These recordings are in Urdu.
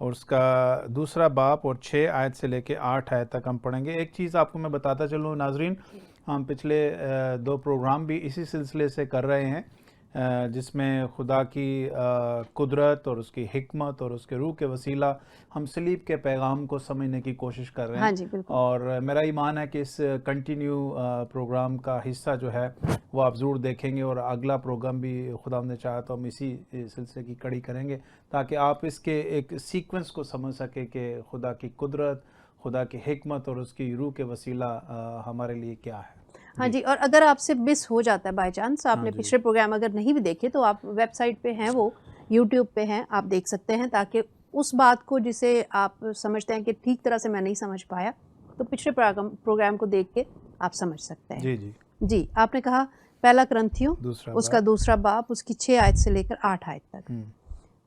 اور اس کا دوسرا باب اور 6 آیت سے لے کے 8 آیت تک ہم پڑھیں گے. ایک چیز آپ کو میں بتاتا چلوں ناظرین، ہم پچھلے 2 پروگرام بھی اسی سلسلے سے کر رہے ہیں جس میں خدا کی قدرت اور اس کی حکمت اور اس کے روح کے وسیلہ ہم صلیب کے پیغام کو سمجھنے کی کوشش کر رہے ہیں. ہاں جی بالکل. اور میرا ایمان ہے کہ اس کنٹینیو پروگرام کا حصہ جو ہے وہ آپ ضرور دیکھیں گے، اور اگلا پروگرام بھی خدا نے چاہا تو ہم اسی سلسلے کی کڑی کریں گے تاکہ آپ اس کے ایک سیکوینس کو سمجھ سکیں کہ خدا کی قدرت، خدا کی حکمت اور اس کی روح کے وسیلہ ہمارے لیے کیا ہے. ہاں جی، اور اگر آپ سے مس ہو جاتا ہے بائی چانس، آپ ہاں نے جی. پچھلے پروگرام اگر نہیں بھی دیکھے تو آپ ویب سائٹ پہ ہیں، وہ یوٹیوب پہ ہیں، آپ دیکھ سکتے ہیں تاکہ اس بات کو جسے آپ سمجھتے ہیں کہ ٹھیک طرح سے میں نہیں سمجھ پایا تو پچھلے پروگرام کو دیکھ کے آپ سمجھ سکتے ہیں. جی جی. جی، آپ نے کہا پہلا کرنتھیوں اس کا دوسرا باب، اس کی 6 آیت سے لے کر 8 آیت تک.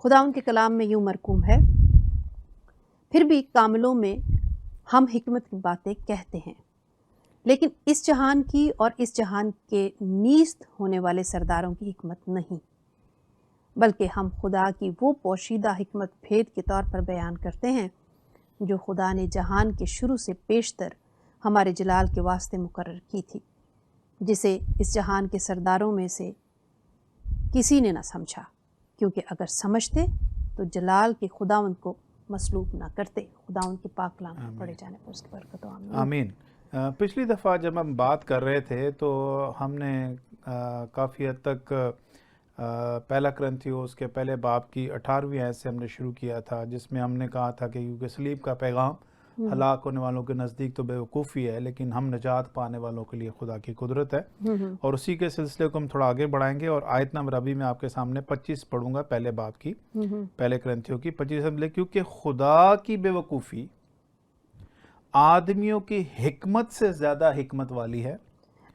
خدا ان کے کلام میں یوں مرقوم ہے، پھر بھی کاملوں میں ہم حکمت کی باتیں کہتے ہیں، لیکن اس جہان کی اور اس جہان کے نیست ہونے والے سرداروں کی حکمت نہیں، بلکہ ہم خدا کی وہ پوشیدہ حکمت بھید کے طور پر بیان کرتے ہیں جو خدا نے جہان کے شروع سے پیشتر ہمارے جلال کے واسطے مقرر کی تھی، جسے اس جہان کے سرداروں میں سے کسی نے نہ سمجھا، کیونکہ اگر سمجھتے تو جلال کے خداوند کو مسلوب نہ کرتے. خداوند کے پاک کلام پر پڑھے جانے پر اس کی برکت ہو. آمین. پچھلی دفعہ جب ہم بات کر رہے تھے تو ہم نے کافی حد تک پہلا کرنتھیوس کے پہلے باب کی 18ویں آیت سے ہم نے شروع کیا تھا، جس میں ہم نے کہا تھا کہ کیونکہ صلیب کا پیغام ہلاک ہونے والوں کے نزدیک تو بے وقوفی ہے، لیکن ہم نجات پانے والوں کے لیے خدا کی قدرت ہے. اور اسی کے سلسلے کو ہم تھوڑا آگے بڑھائیں گے، اور آیت نمبر ابھی میں آپ کے سامنے 25 پڑھوں گا پہلے باب کی، پہلے کرنتھیوں کی 25 کیونکہ خدا کی بے وقوفی آدمیوں کی حکمت سے زیادہ حکمت والی ہے.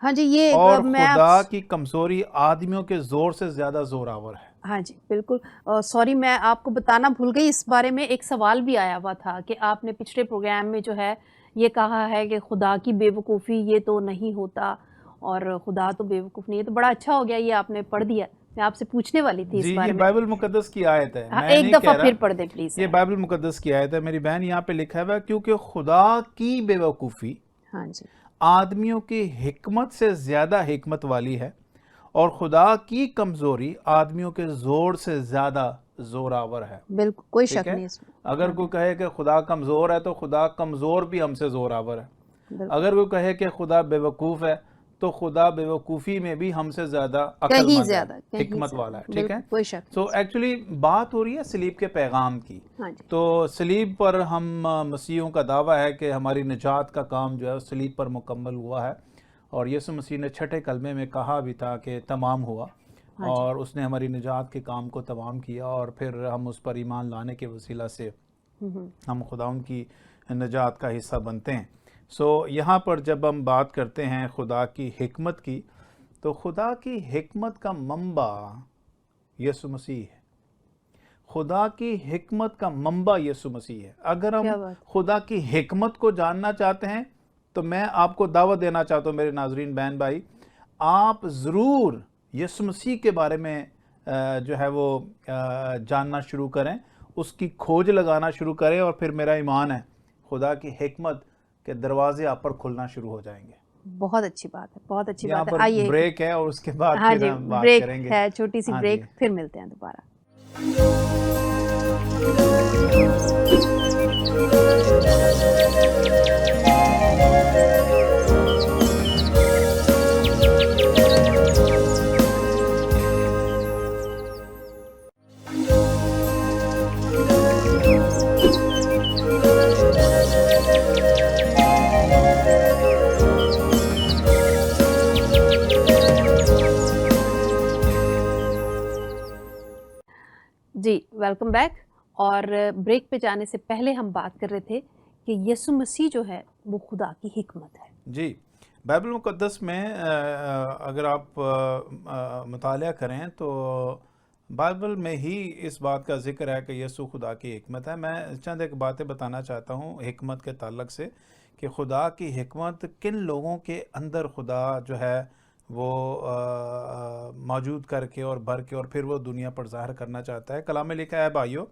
ہاں جی، یہ اور خدا کی کمزوری آدمیوں کے زور سے زیادہ زور آور ہے. ہاں جی بالکل. سوری، میں آپ کو بتانا بھول گئی، اس بارے میں ایک سوال بھی آیا ہوا تھا کہ آپ نے پچھلے پروگرام میں جو ہے یہ کہا ہے کہ خدا کی بے وقوفی یہ تو نہیں ہوتا اور خدا تو بے وقوف نہیں ہے. تو بڑا اچھا ہو گیا یہ آپ نے پڑھ دیا، میں آپ سے پوچھنے والی تھی اس بارے میں. یہ بائبل مقدس کی آیت ہے، میں ایک نہیں دفعہ کہہ رہا، پھر پڑھ دیں پلیز. یہ بائبل مقدس کی آیت ہے میری بہن. یہاں پہ لکھا ہوا ہے کیونکہ خدا کی بے وقوفی ہاں جی آدمیوں کی حکمت سے زیادہ حکمت والی ہے، اور خدا کی کمزوری آدمیوں کے زور سے زیادہ زور آور ہے. بالکل، کوئی شک نہیں اس میں. اگر کوئی کہے کہ خدا کمزور ہے تو خدا کمزور بھی ہم سے زور آور ہے. اگر کوئی کہے کہ خدا بے وقوف ہے تو خدا بے وقوفی میں بھی ہم سے زیادہ عقل مند ہے، حکمت والا ہے. ٹھیک ہے. کوئی شک. سو ایکچولی بات ہو رہی ہے صلیب کے پیغام کی. تو صلیب پر ہم مسیحیوں کا دعویٰ ہے کہ ہماری نجات کا کام جو ہے صلیب پر مکمل ہوا ہے، اور یسوع مسیح نے چھٹے کلمے میں کہا بھی تھا کہ تمام ہوا، اور اس نے ہماری نجات کے کام کو تمام کیا، اور پھر ہم اس پر ایمان لانے کے وسیلہ سے ہم خداوند کی نجات کا حصہ بنتے ہیں. سو یہاں پر جب ہم بات کرتے ہیں خدا کی حکمت کی، تو خدا کی حکمت کا منبع یسوع مسیح ہے. خدا کی حکمت کا منبع یسوع مسیح ہے. اگر ہم خدا کی حکمت کو جاننا چاہتے ہیں تو میں آپ کو دعوت دینا چاہتا ہوں میرے ناظرین بہن بھائی، آپ ضرور یسوع مسیح کے بارے میں جو ہے وہ جاننا شروع کریں، اس کی کھوج لگانا شروع کریں، اور پھر میرا ایمان ہے خدا کی حکمت کے دروازے آپ پر کھلنا شروع ہو جائیں گے. بہت اچھی بات ہے، بہت اچھی یہاں بات ہے. پر آئیے بریک ہے اور اس کے بعد ہاں پھر جی ہم بات بریک کریں گے. ہے، چھوٹی سی بریک، پھر ملتے ہیں دوبارہ. جی ویلکم بیک. اور بریک پہ جانے سے پہلے ہم بات کر رہے تھے کہ یسوع مسیح جو ہے وہ خدا کی حکمت ہے. جی بائبل مقدس میں اگر آپ مطالعہ کریں تو بائبل میں ہی اس بات کا ذکر ہے کہ یسوع خدا کی حکمت ہے. میں چند ایک باتیں بتانا چاہتا ہوں حکمت کے تعلق سے کہ خدا کی حکمت کن لوگوں کے اندر خدا جو ہے وہ موجود کر کے اور بھر کے اور پھر وہ دنیا پر ظاہر کرنا چاہتا ہے. کلام میں لکھا ہے بھائیو،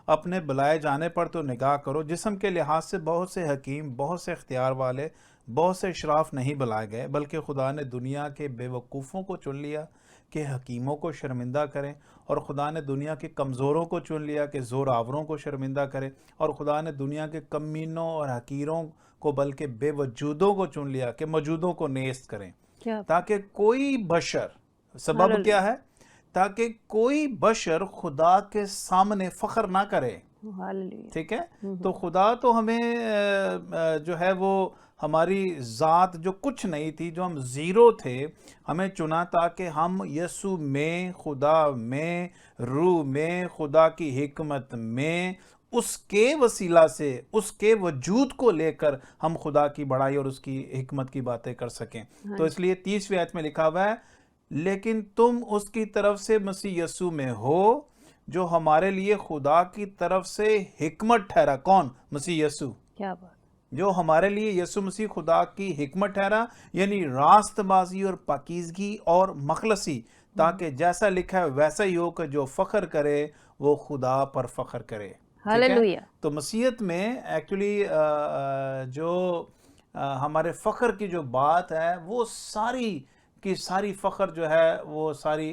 اپنے بلائے جانے پر تو نگاہ کرو۔ جسم کے لحاظ سے بہت سے حکیم، بہت سے اختیار والے، بہت سے اشراف نہیں بلائے گئے، بلکہ خدا نے دنیا کے بے وقوفوں کو چن لیا کہ حکیموں کو شرمندہ کریں، اور خدا نے دنیا کے کمزوروں کو چن لیا کہ زور آوروں کو شرمندہ کرے، اور خدا نے دنیا کے کمینوں اور حقیروں کو بلکہ بے وجودوں کو چن لیا کہ موجودوں کو نیست کریں، کیا تاکہ کوئی بشر، سبب ہاللویہ، کیا ہے؟ تاکہ کوئی بشر خدا کے سامنے فخر نہ کرے۔ ہاللویہ، ٹھیک ہے؟ تو خدا تو ہمیں جو ہے وہ ہماری ذات جو کچھ نہیں تھی، جو ہم زیرو تھے، ہمیں چنا تاکہ ہم یسوع میں، خدا میں، روح میں، خدا کی حکمت میں، اس کے وسیلہ سے، اس کے وجود کو لے کر ہم خدا کی بڑائی اور اس کی حکمت کی باتیں کر سکیں۔ تو اس لیے 30ویں آیت میں لکھا ہوا ہے، لیکن تم اس کی طرف سے مسیح یسوع میں ہو جو ہمارے لیے خدا کی طرف سے حکمت ٹھہرا۔ کون؟ مسیح یسوع، کیا بات، جو ہمارے لیے یسوع مسیح خدا کی حکمت ٹھہرا، یعنی راست بازی اور پاکیزگی اور مخلصی، تاکہ جیسا لکھا ہے ویسا ہی ہو کہ جو فخر کرے وہ خدا پر فخر کرے۔ ٹھیک ہے؟ ہاللویہ، تو مسیحیت میں ایکچولی جو ہمارے فخر کی جو بات ہے، وہ ساری کی ساری فخر جو ہے وہ ساری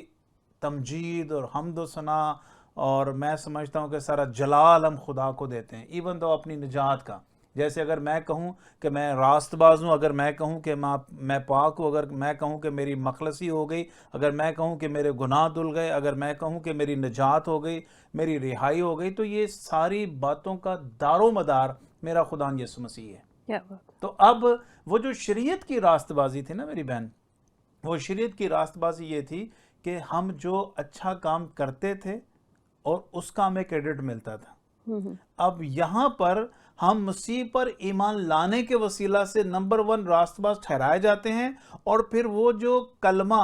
تمجید اور حمد و ثنا، اور میں سمجھتا ہوں کہ سارا جلال ہم خدا کو دیتے ہیں، ایون تو اپنی نجات کا۔ جیسے اگر میں کہوں کہ میں راست باز ہوں، اگر میں کہوں کہ میں پاک ہوں، اگر میں کہوں کہ میری مخلصی ہو گئی، اگر میں کہوں کہ میرے گناہ دھل گئے، اگر میں کہوں کہ میری نجات ہو گئی، میری رہائی ہو گئی، تو یہ ساری باتوں کا دار و مدار میرا خداوند یسوع مسیح ہے۔ کیا بات، تو اب وہ جو شریعت کی راست بازی تھی نا میری بہن، وہ شریعت کی راست بازی یہ تھی کہ ہم جو اچھا کام کرتے تھے اور اس کا ہمیں کریڈٹ ملتا تھا۔ اب یہاں پر ہم مسیح پر ایمان لانے کے وسیلہ سے نمبر 1 راست باز ٹھہرائے جاتے ہیں، اور پھر وہ جو کلمہ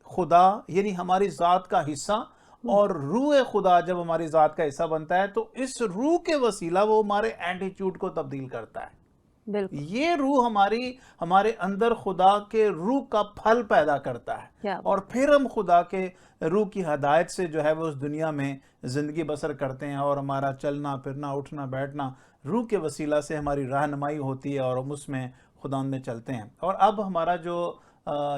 خدا یعنی ہماری ذات کا حصہ اور روح خدا جب ہماری ذات کا حصہ بنتا ہے، تو اس روح کے وسیلہ وہ ہمارے ایٹیٹیوڈ کو تبدیل کرتا ہے۔ بالکل، یہ روح ہمارے اندر خدا کے روح کا پھل پیدا کرتا ہے، کیا بات، اور پھر ہم خدا کے روح کی ہدایت سے جو ہے وہ اس دنیا میں زندگی بسر کرتے ہیں، اور ہمارا چلنا پھرنا اٹھنا بیٹھنا روح کے وسیلہ سے ہماری رہنمائی ہوتی ہے، اور ہم اس میں خدا میں چلتے ہیں۔ اور اب ہمارا جو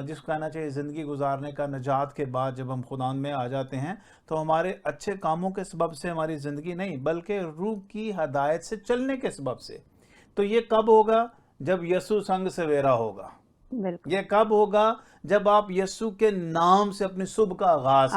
جس کو کہنا چاہیے زندگی گزارنے کا، نجات کے بعد جب ہم خدا میں آ جاتے ہیں، تو ہمارے اچھے کاموں کے سبب سے ہماری زندگی نہیں، بلکہ روح کی ہدایت سے چلنے کے سبب سے۔ تو یہ کب ہوگا؟ جب یسوع سنگ سویرا ہوگا۔ بالکل، یہ کب ہوگا؟ جب آپ یسوع کے نام سے اپنی صبح کا آغاز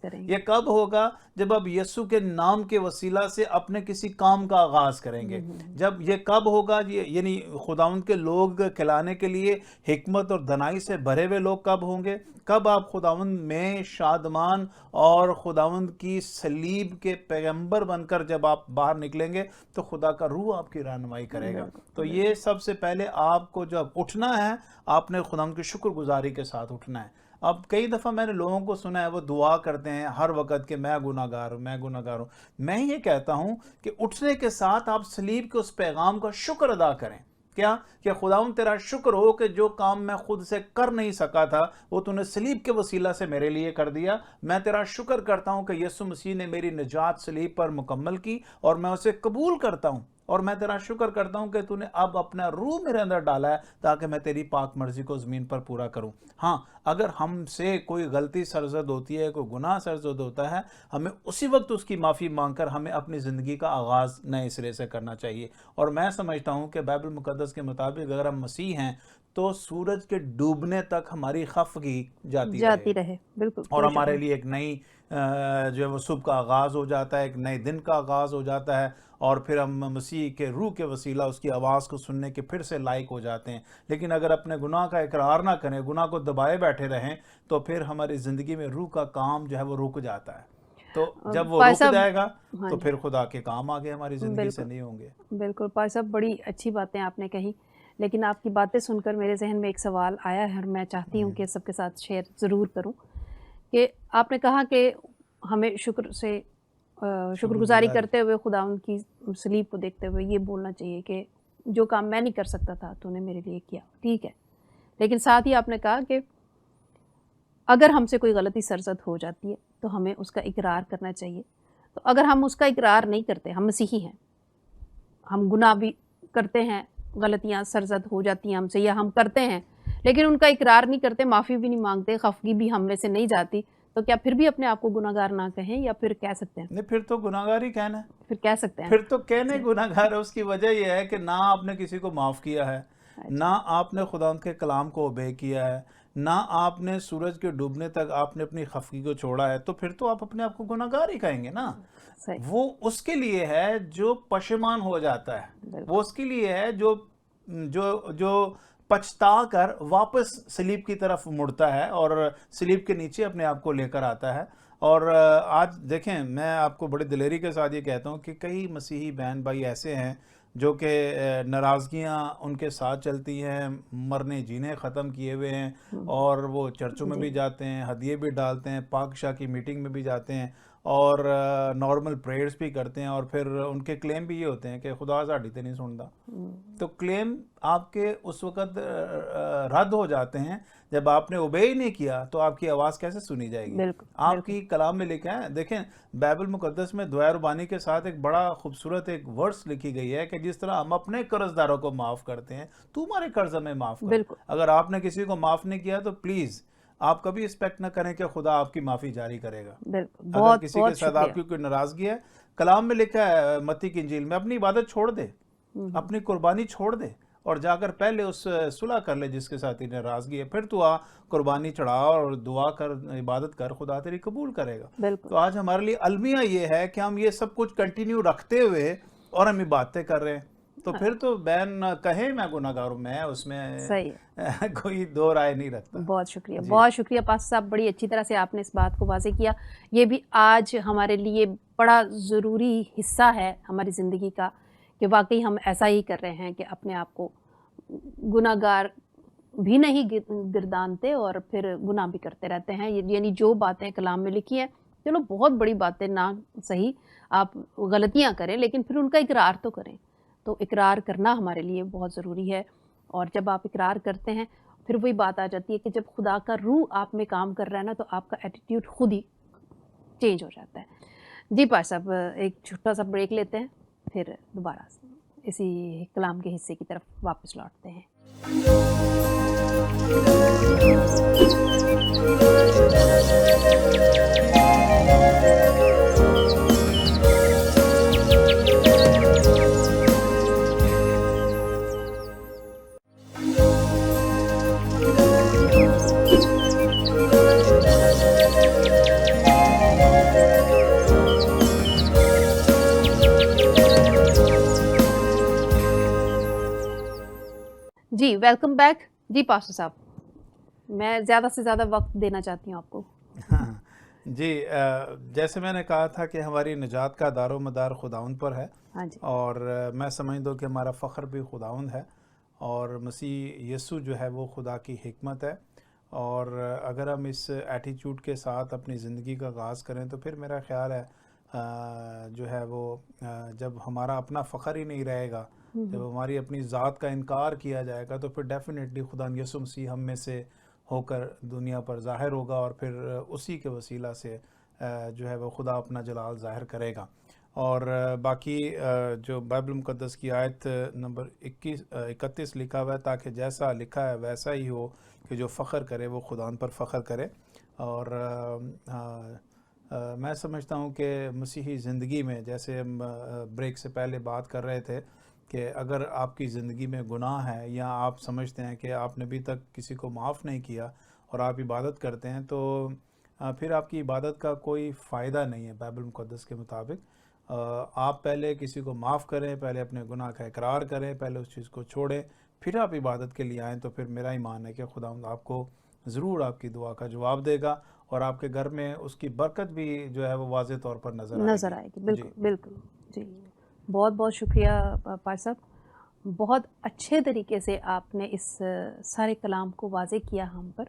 کریں گے۔ یہ کب ہوگا؟ جب آپ یسوع کے نام کے وسیلہ سے اپنے کسی کام کا آغاز کریں گے۔ جب یہ کب ہوگا؟ یعنی خداوند کے لوگ کھلانے کے لیے حکمت اور دانائی سے بھرے ہوئے لوگ کب ہوں گے؟ کب آپ خداوند میں شادمان اور خداوند کی صلیب کے پیغمبر بن کر جب آپ باہر نکلیں گے، تو خدا کا روح آپ کی رہنمائی کرے گا۔ تو یہ سب سے پہلے آپ کو جب اٹھنا ہے، آپ نے خداوند کی شکر گزاری کے ساتھ اٹھنا ہے۔ اب کئی دفعہ میں نے لوگوں کو سنا ہے وہ دعا کرتے ہیں ہر وقت کہ میں گناہ گار ہوں، میں گناہ گار ہوں۔ میں یہ کہتا ہوں کہ اٹھنے کے ساتھ آپ صلیب کے اس پیغام کا شکر ادا کریں۔ کیا؟ کہ خداوند تیرا شکر ہو کہ جو کام میں خود سے کر نہیں سکا تھا، وہ تو نے صلیب کے وسیلہ سے میرے لیے کر دیا۔ میں تیرا شکر کرتا ہوں کہ یسوع مسیح نے میری نجات صلیب پر مکمل کی، اور میں اسے قبول کرتا ہوں، اور میں تیرا شکر کرتا ہوں کہ تو نے اب اپنا روح میرے اندر ڈالا ہے تاکہ میں تیری پاک مرضی کو زمین پر پورا کروں۔ ہاں، اگر ہم سے کوئی غلطی سرزد ہوتی ہے، کوئی گناہ سرزد ہوتا ہے، ہمیں اسی وقت اس کی معافی مانگ کر ہمیں اپنی زندگی کا آغاز نئے سرے سے کرنا چاہیے۔ اور میں سمجھتا ہوں کہ بائبل مقدس کے مطابق اگر ہم مسیح ہیں تو سورج کے ڈوبنے تک ہماری خفگی جاتی رہے، بالکل، اور ہمارے لیے ایک نئی جو ہے وہ صبح کا آغاز ہو جاتا ہے، ایک نئے دن کا آغاز ہو جاتا ہے، اور پھر ہم مسیح کے روح کے وسیلہ اس کی آواز کو سننے کے پھر سے لائق ہو جاتے ہیں۔ لیکن اگر اپنے گناہ کا اقرار نہ کریں، گناہ کو دبائے بیٹھے رہیں، تو پھر ہماری زندگی میں روح کا کام جو ہے وہ رک جاتا ہے۔ تو جب وہ رک جائے گا تو پھر خدا کے کام آگے ہماری زندگی سے نہیں ہوں گے۔ بالکل پائی صاحب، بڑی اچھی باتیں آپ نے کہی، لیکن آپ کی باتیں سن کر میرے ذہن میں ایک سوال آیا ہے، اور میں چاہتی ہوں کہ سب کے ساتھ شیئر ضرور کروں، کہ آپ نے کہا کہ ہمیں شکر گزاری کرتے ہوئے خداوند کی صلیب کو دیکھتے ہوئے یہ بولنا چاہیے کہ جو کام میں نہیں کر سکتا تھا تو نے میرے لیے کیا، ٹھیک ہے۔ لیکن ساتھ ہی آپ نے کہا کہ اگر ہم سے کوئی غلطی سرزد ہو جاتی ہے تو ہمیں اس کا اقرار کرنا چاہیے، تو اگر ہم اس کا اقرار نہیں کرتے، ہم مسیحی ہیں، ہم گناہ بھی کرتے ہیں، غلطیاں سرزد ہو جاتی ہیں ہم سے یا ہم کرتے ہیں، لیکن ان کا اقرار نہیں کرتے، معافی بھی نہیں مانگتے، خفگی بھی ہم میں سے نہیں جاتی، تو کیا پھر بھی اپنے آپ کو گناہ گار نہ کہیں یا پھر کہہ سکتے ہیں؟ نہیں، پھر تو گناہ گار ہی کہنا ہے، پھر کہہ سکتے ہیں پھر تو کہنے جی گناہ گار ہے۔ اس کی وجہ یہ ہے کہ نہ آپ نے کسی کو معاف کیا ہے، اچھا نہ آپ نے خدا کے کلام کو اوبے کیا ہے، نہ آپ نے سورج کے ڈوبنے تک آپ نے اپنی خفگی کو چھوڑا ہے، تو پھر تو آپ اپنے آپ کو گناہ گار ہی کہیں گے نا۔ صحیح وہ اس کے لیے ہے جو پشیمان ہو جاتا ہے، وہ بالکل اس کے لیے ہے جو جو جو پچھتا کر واپس سلیب کی طرف مڑتا ہے اور سلیب کے نیچے اپنے آپ کو لے کر آتا ہے۔ اور آج دیکھیں، میں آپ کو بڑی دلیری کے ساتھ یہ کہتا ہوں کہ کئی مسیحی بہن بھائی ایسے ہیں جو کہ ناراضگیاں ان کے ساتھ چلتی ہیں، مرنے جینے ختم کیے ہوئے ہیں، اور وہ چرچوں میں جی بھی جاتے ہیں، ہدیے بھی ڈالتے ہیں، پاک شاہ کی میٹنگ میں بھی جاتے ہیں، اور نارمل پریئرز بھی کرتے ہیں، اور پھر ان کے کلیم بھی یہ ہوتے ہیں کہ خدا ساڈی تے نہیں سنتا۔ تو کلیم آپ کے اس وقت رد ہو جاتے ہیں جب آپ نے اوبے ہی نہیں کیا، تو آپ کی آواز کیسے سنی جائے گی؟ بالکل آپ بالکل کی کلام میں لکھا ہے، دیکھیں بائبل مقدس میں دعائے ربانی کے ساتھ ایک بڑا خوبصورت ایک ورس لکھی گئی ہے کہ جس طرح ہم اپنے قرض داروں کو معاف کرتے ہیں، تو ہمارے قرض ہمیں معاف کر۔ بالکل اگر آپ نے کسی کو معاف نہیں کیا تو پلیز آپ کبھی ایکسپیکٹ نہ کریں کہ خدا آپ کی معافی جاری کرے گا۔ بالکل اگر بہت کسی کے بہت ساتھ شکریہ آپ کی کوئی ناراضگی ہے، کلام میں لکھا ہے متی کی انجیل میں، اپنی عبادت چھوڑ دے، اپنی قربانی چھوڑ دے، اور جا کر پہلے اس صلح کر لے جس کے ساتھ ہی ناراضگی ہے، پھر تو قربانی چڑھا اور دعا کر، عبادت کر، خدا تیری قبول کرے گا۔ بالکل تو آج ہمارے لیے المیہ یہ ہے کہ ہم یہ سب کچھ کنٹینیو رکھتے ہوئے اور ہم عبادتیں کر رہے ہیں، تو پھر تو بہن کہیں میں گناہ گار ہوں، میں اس میں صحیح ہے، کوئی دو رائے نہیں رکھتا۔ بہت شکریہ جی بہت شکریہ پاسٹر صاحب، بڑی اچھی طرح سے آپ نے اس بات کو واضح کیا۔ یہ بھی آج ہمارے لیے بڑا ضروری حصہ ہے ہماری زندگی کا کہ واقعی ہم ایسا ہی کر رہے ہیں کہ اپنے آپ کو گناہ گار بھی نہیں گردانتے اور پھر گناہ بھی کرتے رہتے ہیں، یعنی جو باتیں کلام میں لکھی ہیں، چلو بہت بڑی باتیں نہ صحیح، آپ غلطیاں کریں لیکن پھر ان کا اقرار تو کریں، تو اقرار کرنا ہمارے لیے بہت ضروری ہے۔ اور جب آپ اقرار کرتے ہیں پھر وہی بات آ جاتی ہے کہ جب خدا کا روح آپ میں کام کر رہا ہے نا، تو آپ کا ایٹیٹیوڈ خود ہی چینج ہو جاتا ہے۔ جی پاش صاحب، ایک چھوٹا سا بریک لیتے ہیں، پھر دوبارہ اسی کلام کے حصے کی طرف واپس لوٹتے ہیں۔ جی ویلکم بیک۔ جی پاسٹر صاحب، میں زیادہ سے زیادہ وقت دینا چاہتی ہوں آپ کو۔ جی، جیسے میں نے کہا تھا کہ ہماری نجات کا دار و مدار خداوند پر ہے، ہاں جی اور میں سمجھتا ہوں کہ ہمارا فخر بھی خداوند ہے، اور مسیح یسوع جو ہے وہ خدا کی حکمت ہے، اور اگر ہم اس ایٹیچیوڈ کے ساتھ اپنی زندگی کا آغاز کریں تو پھر میرا خیال ہے جو ہے وہ جب ہمارا اپنا فخر ہی نہیں رہے گا، جب ہماری اپنی ذات کا انکار کیا جائے گا، تو پھر ڈیفینیٹلی خدا یسوع مسیح ہم میں سے ہو کر دنیا پر ظاہر ہوگا، اور پھر اسی کے وسیلہ سے جو ہے وہ خدا اپنا جلال ظاہر کرے گا۔ اور باقی جو بائبل مقدس کی آیت نمبر 31 لکھا ہوا ہے، تاکہ جیسا لکھا ہے ویسا ہی ہو کہ جو فخر کرے وہ خدا پر فخر کرے۔ اور میں سمجھتا ہوں کہ مسیحی زندگی میں، جیسے ہم بریک سے پہلے بات کر رہے تھے کہ اگر آپ کی زندگی میں گناہ ہے، یا آپ سمجھتے ہیں کہ آپ نے ابھی تک کسی کو معاف نہیں کیا اور آپ عبادت کرتے ہیں، تو پھر آپ کی عبادت کا کوئی فائدہ نہیں ہے بائبل مقدس کے مطابق۔ آپ پہلے کسی کو معاف کریں، پہلے اپنے گناہ کا اقرار کریں، پہلے اس چیز کو چھوڑیں، پھر آپ عبادت کے لیے آئیں، تو پھر میرا ایمان ہے کہ خدا آپ کو ضرور آپ کی دعا کا جواب دے گا، اور آپ کے گھر میں اس کی برکت بھی جو ہے وہ واضح طور پر نظر آئے گی۔ بالکل بالکل جی، بہت بہت شکریہ پاش صاحب، بہت اچھے طریقے سے آپ نے اس سارے کلام کو واضح کیا ہم پر،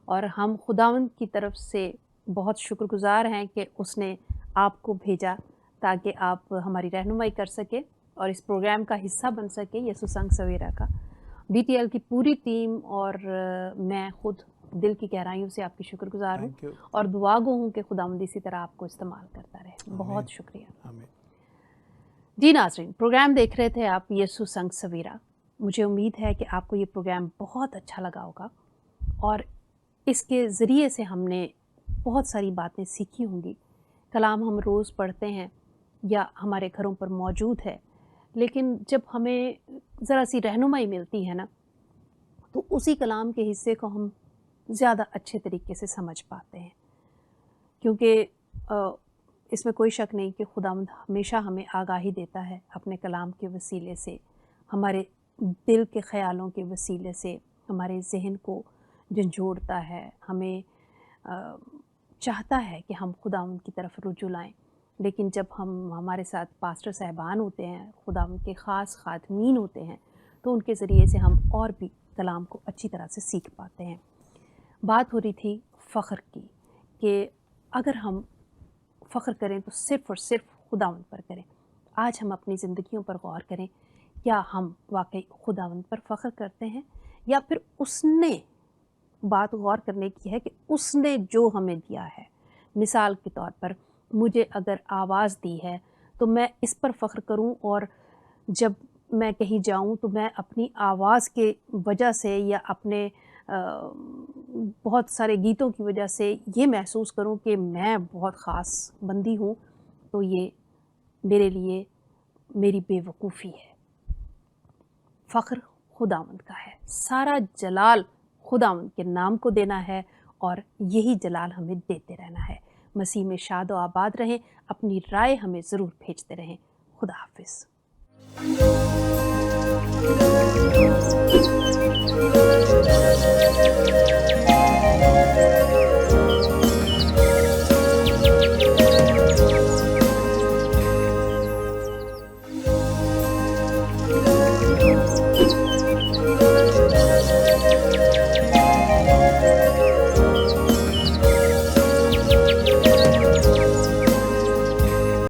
اور ہم خداوند کی طرف سے بہت شکر گزار ہیں کہ اس نے آپ کو بھیجا تاکہ آپ ہماری رہنمائی کر سکے اور اس پروگرام کا حصہ بن سکے، یسوع سنگ سویرا کا۔ BTL کی پوری ٹیم اور میں خود دل کی گہرائیوں سے آپ کی شکر گزار ہوں تھینک یو. اور دعا گو ہوں کہ خداوند اسی طرح آپ کو استعمال کرتا رہے. بہت شکریہ. آمین. جی ناظرین، پروگرام دیکھ رہے تھے آپ یسوع سنگ سویرا. مجھے امید ہے کہ آپ کو یہ پروگرام بہت اچھا لگا ہوگا اور اس کے ذریعے سے ہم نے بہت ساری باتیں سیکھی ہوں گی. کلام ہم روز پڑھتے ہیں یا ہمارے گھروں پر موجود ہے، لیکن جب ہمیں ذرا سی رہنمائی ملتی ہے نا تو اسی کلام کے حصے کو ہم زیادہ اچھے طریقے سے سمجھ پاتے ہیں، کیونکہ اس میں کوئی شک نہیں کہ خداوند ہمیشہ ہمیں آگاہی دیتا ہے اپنے کلام کے وسیلے سے، ہمارے دل کے خیالوں کے وسیلے سے ہمارے ذہن کو جھنجھوڑتا ہے، ہمیں چاہتا ہے کہ ہم خداوند کی طرف رجوع لائیں. لیکن جب ہمارے ساتھ پاسٹر صاحبان ہوتے ہیں، خداوند کے خاص خادمین ہوتے ہیں، تو ان کے ذریعے سے ہم اور بھی کلام کو اچھی طرح سے سیکھ پاتے ہیں. بات ہو رہی تھی فخر کی کہ اگر ہم فخر کریں تو صرف اور صرف خداوند پر کریں. آج ہم اپنی زندگیوں پر غور کریں، کیا ہم واقعی خداوند پر فخر کرتے ہیں یا پھر اس نے بات غور کرنے کی ہے کہ اس نے جو ہمیں دیا ہے. مثال کے طور پر مجھے اگر آواز دی ہے تو میں اس پر فخر کروں، اور جب میں کہیں جاؤں تو میں اپنی آواز کے وجہ سے یا اپنے بہت سارے گیتوں کی وجہ سے یہ محسوس کروں کہ میں بہت خاص بندی ہوں، تو یہ میرے لیے میری بے وقوفی ہے. فخر خداوند کا ہے، سارا جلال خداوند کے نام کو دینا ہے اور یہی جلال ہمیں دیتے رہنا ہے. مسیح میں شاد و آباد رہیں. اپنی رائے ہمیں ضرور بھیجتے رہیں. خدا حافظ.